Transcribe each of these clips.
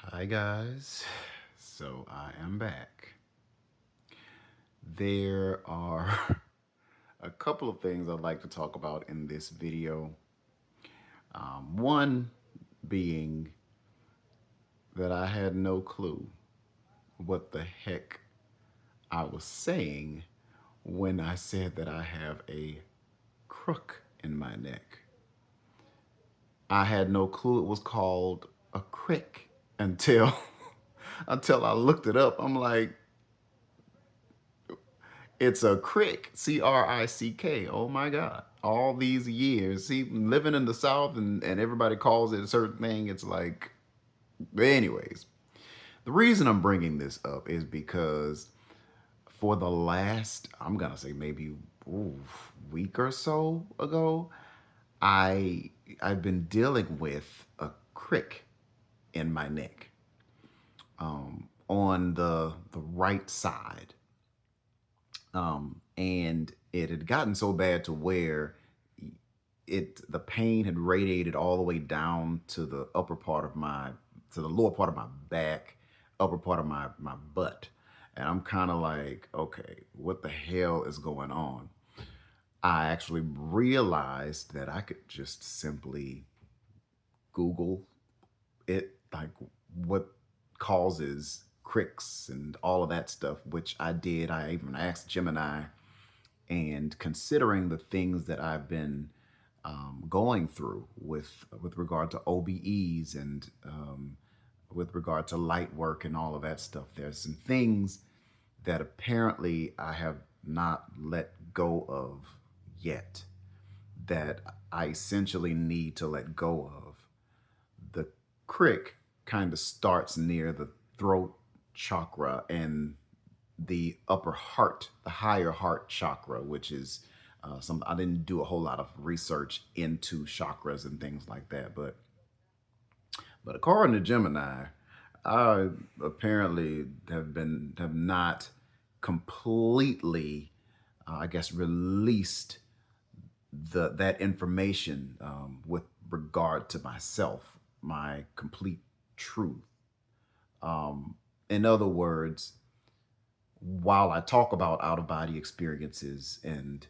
Hi guys, so I am back. There are a couple of things I'd like to talk about in this video. One being that I had no clue what the heck I was saying when I said that I have a crook in my neck. I had no clue it was called a crick until until I looked it up. I'm like, it's a crick, C-R-I-C-K. Oh my God. All these years, see, living in the South and everybody calls it a certain thing. It's like, but anyways, the reason I'm bringing this up is because for the last, I'm going to say maybe week or so ago, I, I've been dealing with a crick in my neck on the right side. And it had gotten so bad to where the pain had radiated all the way down to the upper part of to the lower part of my back, upper part of my butt. And I'm kind of like, okay, what the hell is going on? I actually realized that I could just simply Google it, like what causes cricks and all of that stuff, which I did. I even asked Gemini. And considering the things that I've been going through with regard to OBEs and with regard to light work and all of that stuff, there's some things that apparently I have not let go of yet that I essentially need to let go of. The crick kind of starts near the throat chakra and the upper heart, the higher heart chakra, which is some. I didn't do a whole lot of research into chakras and things like that, but according to Gemini, I apparently have not completely, I guess, released that information with regard to myself, my complete truth. In other words, while I talk about out of body experiences and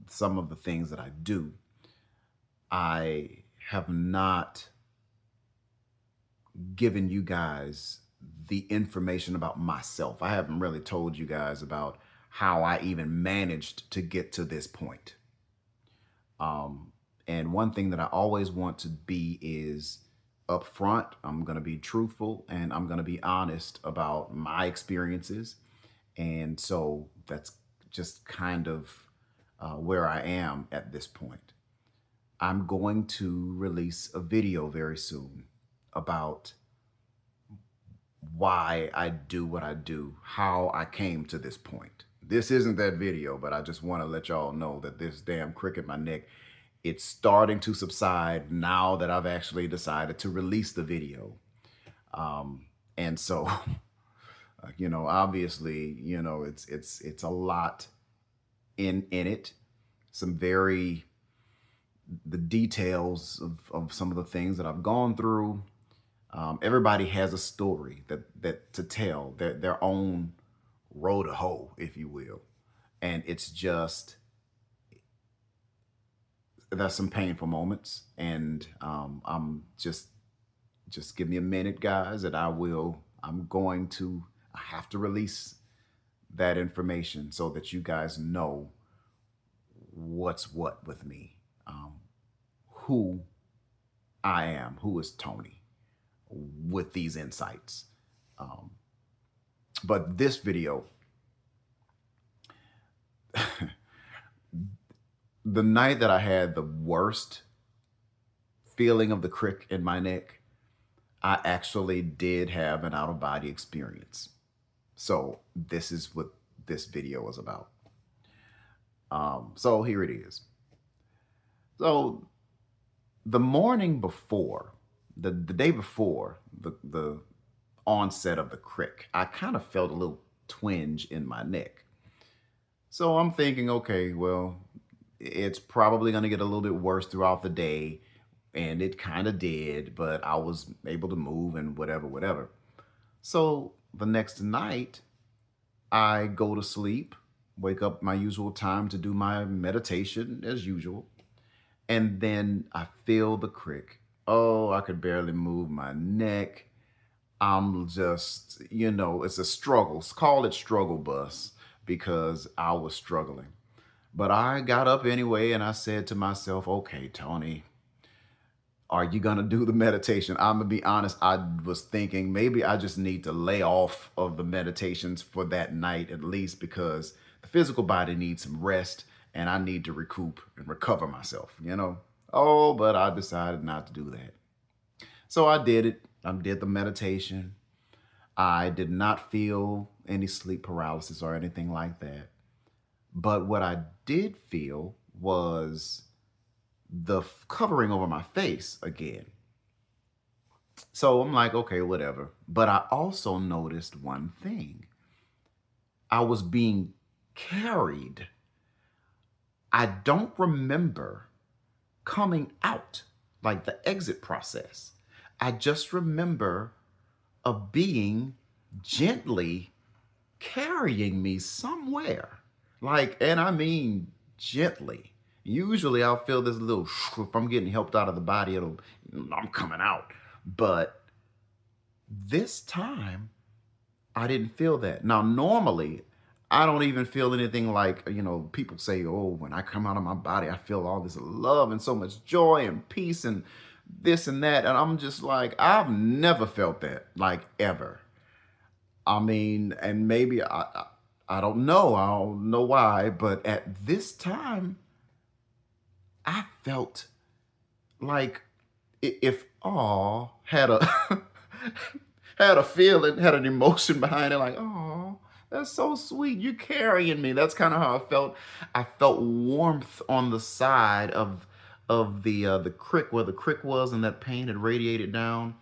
some of the things that I do, I have not given you guys the information about myself. I haven't really told you guys about how I even managed to get to this point. And one thing that I always want to be is upfront. I'm going to be truthful and I'm going to be honest about my experiences. And so that's just kind of where I am at this point. I'm going to release a video very soon about why I do what I do, how I came to this point. This isn't that video, but I just want to let y'all know that this damn crick in my neck, it's starting to subside now that I've actually decided to release the video. And so, obviously, it's a lot in it. Some very the details of some of the things that I've gone through. Everybody has a story that to tell, their own road to hoe, if you will. And it's just there's some painful moments, and I'm just give me a minute, guys, and I have to release that information so that you guys know what's what with me, who I am, who is Tony with these insights. Um, but this video, the night that I had the worst feeling of the crick in my neck, I actually did have an out of body experience. So this is what this video is about. So here it is. So the morning before, the day before the onset of the crick, I kind of felt a little twinge in my neck. So I'm thinking, okay, well, it's probably going to get a little bit worse throughout the day. and it kind of did, but I was able to move and whatever, whatever. So the next night, I go to sleep, wake up my usual time to do my meditation as usual, and then I feel the crick. Oh, I could barely move my neck. I'm just, it's a struggle. Call it struggle bus because I was struggling. But I got up anyway and I said to myself, okay, Tony, are you going to do the meditation? I'm going to be honest. I was thinking maybe I just need to lay off of the meditations for that night at least because the physical body needs some rest and I need to recoup and recover myself. Oh, but I decided not to do that. So I did it. I did the meditation. I did not feel any sleep paralysis or anything like that. But what I did feel was the covering over my face again. So I'm like, okay, whatever. But I also noticed one thing. I was being carried. I don't remember coming out, like the exit process. I just remember a being gently carrying me somewhere. Like, and I mean gently. Usually I'll feel this little, if I'm getting helped out of the body, I'm coming out. But this time I didn't feel that. Now, normally I don't even feel anything like, people say, oh, when I come out of my body, I feel all this love and so much joy and peace and this and that. And I'm just like, I've never felt that, like ever. I mean, and maybe I don't know. I don't know why, but at this time, I felt like if awe had a had a feeling, had an emotion behind it, like, oh, that's so sweet. You're carrying me. That's kind of how I felt. I felt warmth on the side of the crick where the crick was, and that pain had radiated down.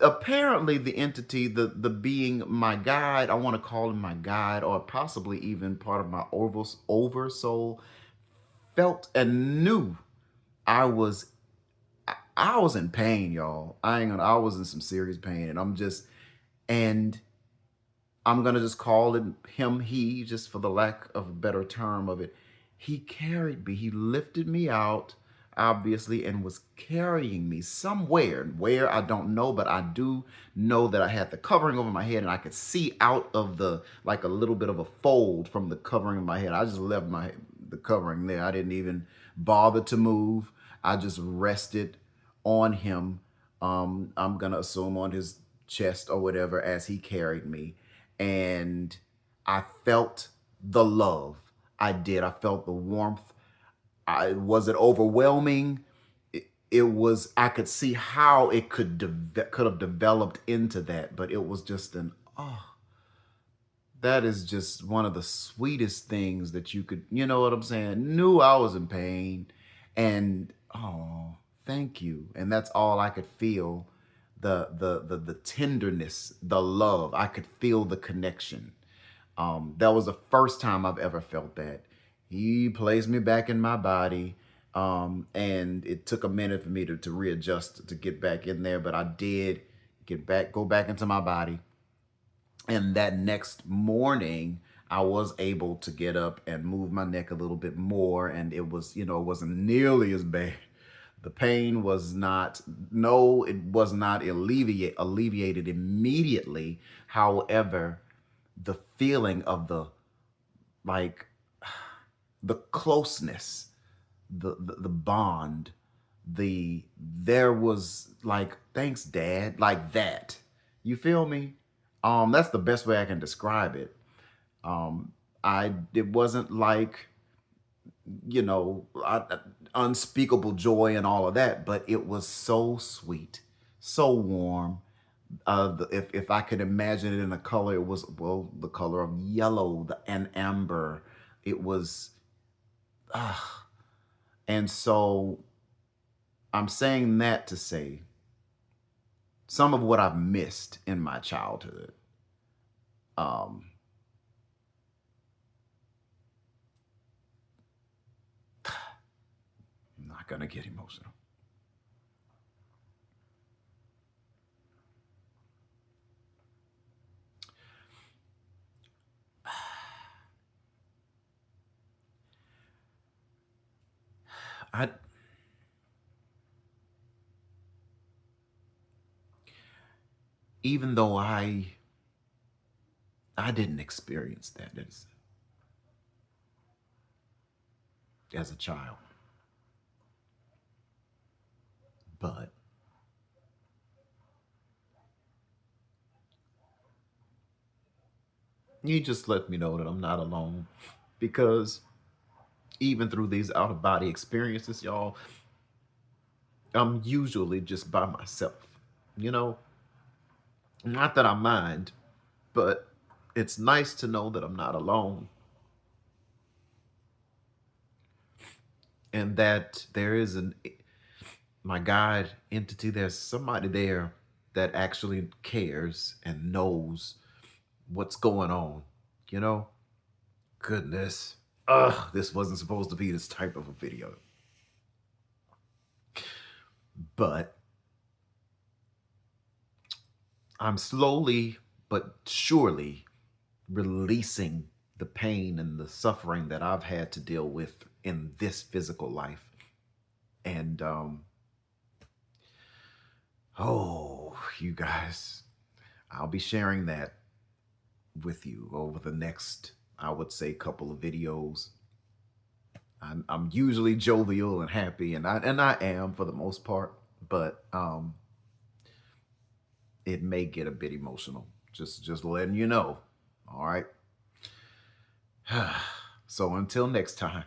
Apparently the entity, the being, my guide, I want to call him my guide, or possibly even part of my oversoul, felt and knew I was I was in pain, y'all. I was in some serious pain, and I'm gonna just call it him, he, just for the lack of a better term of it. He carried me, he lifted me out, obviously, and was carrying me somewhere. Where, I don't know, but I do know that I had the covering over my head and I could see out of like a little bit of a fold from the covering of my head. I just left the covering there. I didn't even bother to move. I just rested on him. I'm gonna assume on his chest or whatever as he carried me, and I felt the love. I did. I felt the warmth. Was it overwhelming? It was. I could see how it could have developed into that, but it was just oh, that is just one of the sweetest things that you could. You know what I'm saying? Knew I was in pain, and oh, thank you. And that's all I could feel. The tenderness, the love. I could feel the connection. That was the first time I've ever felt that. He placed me back in my body. And it took a minute for me to readjust to get back in there, but I did go back into my body. And that next morning, I was able to get up and move my neck a little bit more. And it was, it wasn't nearly as bad. The pain was not, no, it was not alleviated immediately. However, the feeling of like, the closeness, the bond, there was like, thanks, Dad, like that. You feel me? That's the best way I can describe it. It wasn't like, unspeakable joy and all of that, but it was so sweet, so warm. If I could imagine it in a color, it was, well, the color of yellow, and amber. It was, and so I'm saying that to say some of what I've missed in my childhood. Um, gonna get emotional. I Even though I didn't experience that as a child, but you just let me know that I'm not alone, because even through these out of body experiences, y'all, I'm usually just by myself. You know, not that I mind, but it's nice to know that I'm not alone and that there is my guide entity, there's somebody there that actually cares and knows what's going on, you know? Goodness. Ugh, this wasn't supposed to be this type of a video. But I'm slowly but surely releasing the pain and the suffering that I've had to deal with in this physical life. And oh, you guys, I'll be sharing that with you over the next, I would say, couple of videos. I'm usually jovial and happy, and I am for the most part, but it may get a bit emotional. Just letting you know. All right. So until next time,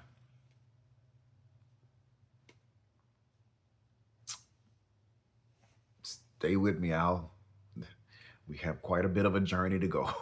stay with me. We have quite a bit of a journey to go.